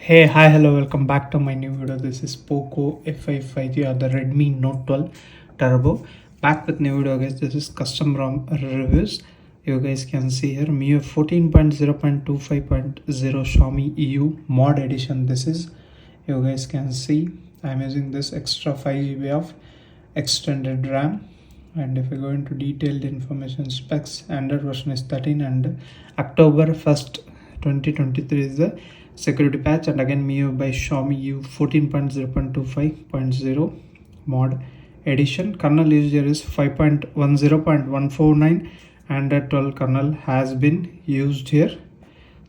Hey, hi, hello, welcome back to my new video. This is Poco F5 5G or the Redmi Note 12 Turbo. Back with new video, guys. This is custom ROM reviews. You guys can see here MIUI 14.0.25.0 Xiaomi EU mod edition. This is, you guys can see, I'm using this extra 5 GB of extended RAM. And if we go into detailed information specs, Android version is 13 and October 1st 2023 is the security patch, and again MIUI by Xiaomi U 14.0.25.0 mod edition. Kernel used here is 5.10.149 and 12 kernel has been used here.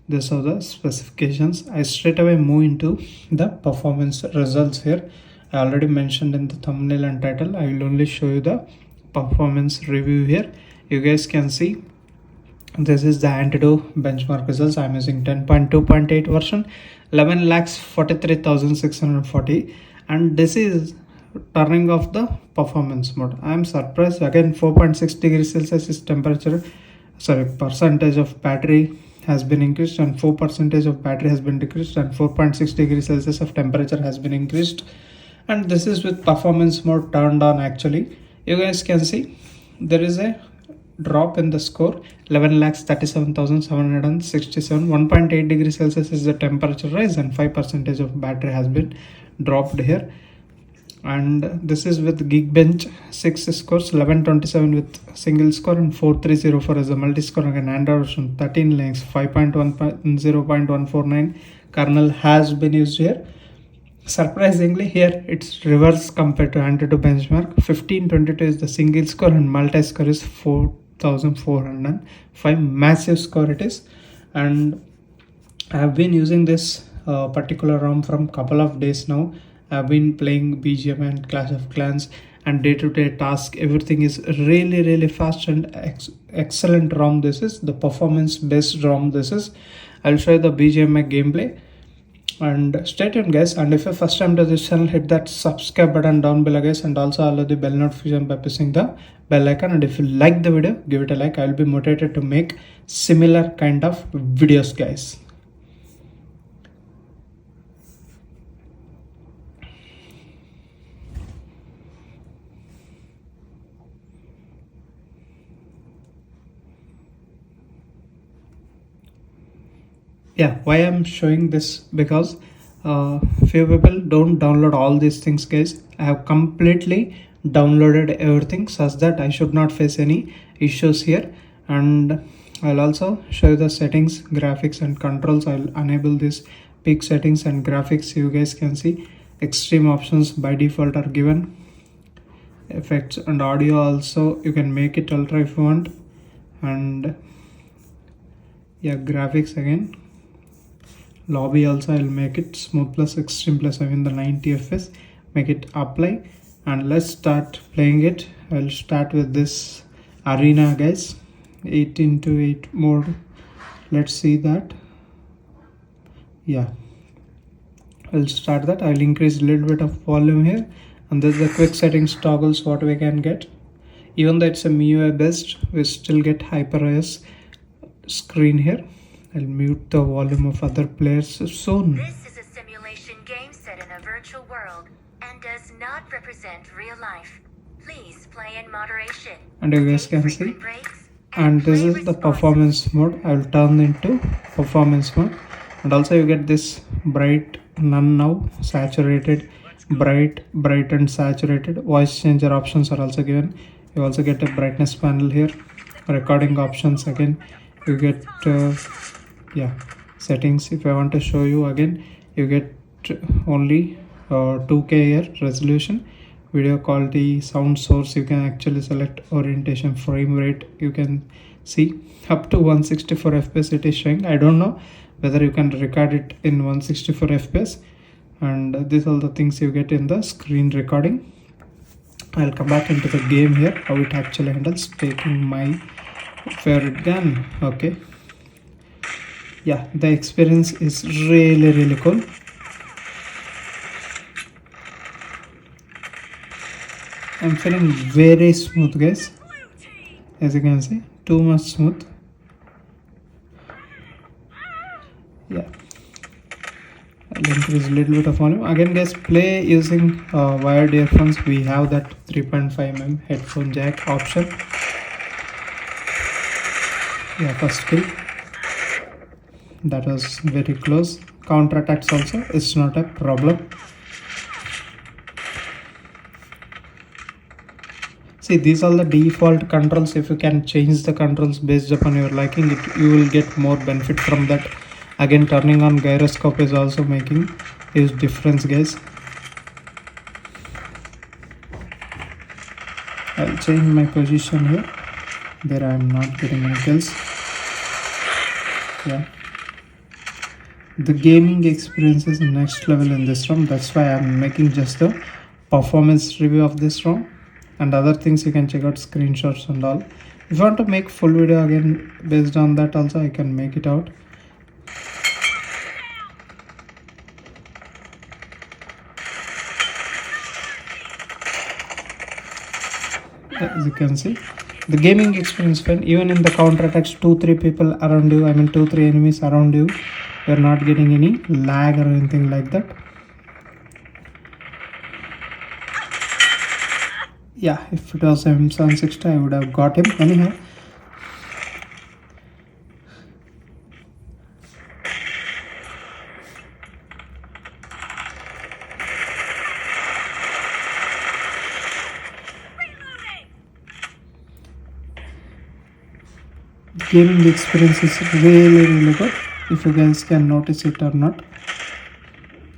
These are the specifications. I straight away move into the performance results here. I already mentioned in the thumbnail and title. I will only show you the performance review here. You guys can see this is the antutu benchmark results. I'm using 10.2.8 version, 11,43,640, and this is turning off the performance mode. I'm surprised. Again, 4.6 degrees Celsius is temperature, percentage of battery has been increased, and 4% of battery has been decreased, and 4.6 degrees Celsius of temperature has been increased. And this is with performance mode turned on. Actually, you guys can see there is a drop in the score, 11,37,767. 1.8 degrees Celsius is the temperature rise, and 5% of battery has been dropped here. And this is with Geekbench 6 scores, 1127 with single score and 4304 as a multi score. Again, Android version 13 links, 5.1.0.149 kernel has been used here. Surprisingly, here it's reverse compared to antutu benchmark. 1522 is the single score and multi score is 4,405. Massive score it is. And I have been using this particular ROM from couple of days now. I've been playing BGMI and Clash of Clans, and day-to-day task, everything is really fast and excellent ROM. This is the performance based ROM. This is, I'll show you the BGMI gameplay. And stay tuned, guys. And if you're first time to this channel, hit that subscribe button down below, guys, and also allow the bell notification by pressing the bell icon. And if you like the video, give it a like. I'll be motivated to make similar kind of videos, guys. Yeah, why I'm showing this, because few people don't download all these things, guys. I have completely downloaded everything such that I should not face any issues here. And I'll also show you the settings, graphics and controls. I'll enable this peak settings and graphics. You guys can see extreme options by default are given. Effects and audio also you can make it ultra if you want. And yeah, graphics again, lobby also I'll make it smooth plus extreme plus, I mean the 90 fps, make it apply, and let's start playing it. I'll start with this arena, guys, 8x8 mode. Let's see that. Yeah, I'll start that. I'll increase a little bit of volume here, and this is the quick settings toggles what we can get. Even though it's a MIUI based, we still get HyperOS screen here. I'll mute the volume of other players soon. This is a simulation game set in a virtual world and does not represent real life. Please play in moderation. And you guys can see. And this is the performance mode. I will turn into performance mode. And also you get this bright, none now, saturated, bright and saturated. Voice changer options are also given. You also get a brightness panel here. Recording options again. You get settings. If I want to show you again, you get only 2K here resolution, video quality, sound source. You can actually select orientation, frame rate. You can see up to 164 fps it is showing. I don't know whether you can record it in 164 fps. And these are the things you get in the screen recording. I'll come back into the game here, how it actually handles. Taking my favorite gun. Okay, yeah, the experience is really cool. I'm feeling very smooth, guys. As you can see, too much smooth. Yeah, I'll increase a little bit of volume. Again guys, play using wired earphones. We have that 3.5mm headphone jack option. Yeah, first kill. That was very close. Counter attacks also, it's not a problem. See, these are the default controls. If you can change the controls based upon your liking, you will get more benefit from that. Again, turning on gyroscope is also making huge difference guys. I'll change my position here. There I am not getting any kills. Yeah, the gaming experience is next level in this ROM. That's why I'm making just the performance review of this ROM, and other things you can check out screenshots and all. If you want to make full video again based on that also, I can make it out. As you can see, the gaming experience fine. Even in the counter attacks, 2-3 people around you, I mean 2-3 enemies around you, you're not getting any lag or anything like that. Yeah, if it was M760 I would have got him. Anyhow, gaming experience is really good. If you guys can notice it or not,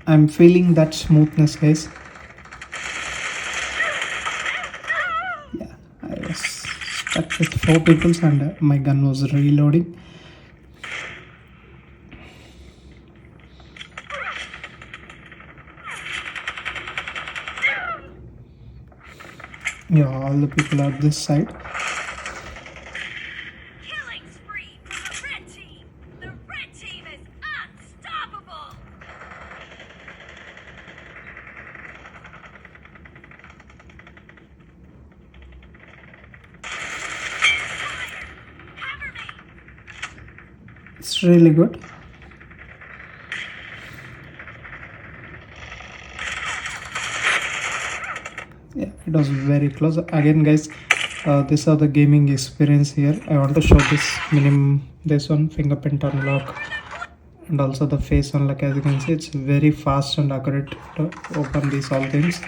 I'm feeling that smoothness guys. Yeah, I was stuck with 4 people and my gun was reloading. Yeah, all the people are this side. It's really good. Yeah, it was very close. Again guys, these are the gaming experience here. I want to show this one fingerprint unlock and also the face unlock. As you can see, it's very fast and accurate to open these all things.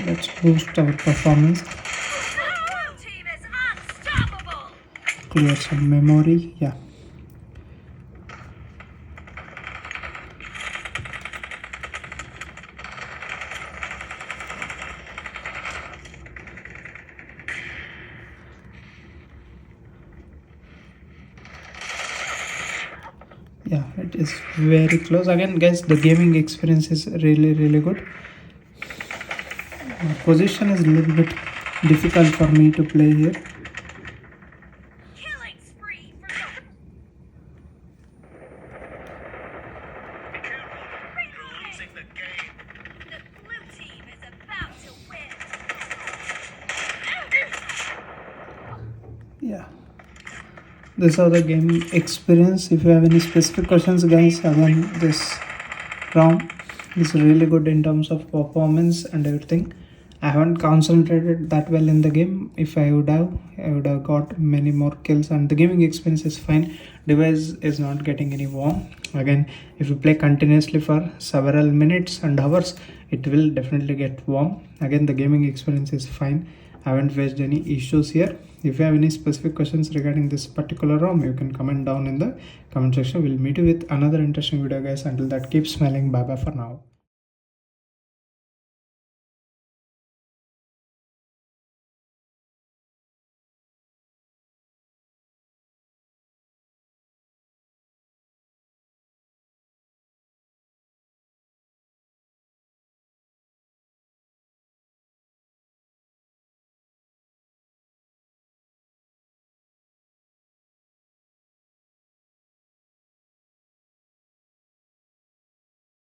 Let's boost our performance. Clear some memory. Yeah, yeah, it is very close. Again guys, the gaming experience is really good. Position is a little bit difficult for me to play here. Yeah, this is the gaming experience. If you have any specific questions guys, again this ROM is really good in terms of performance and everything. I haven't concentrated that well in the game. If I would have got many more kills, and the gaming experience is fine. Device is not getting any warm. Again, if you play continuously for several minutes and hours, it will definitely get warm. Again, the gaming experience is fine. I haven't faced any issues here. If you have any specific questions regarding this particular ROM, you can comment down in the comment section. We'll meet you with another interesting video guys. Until that, keep smiling. Bye bye for now.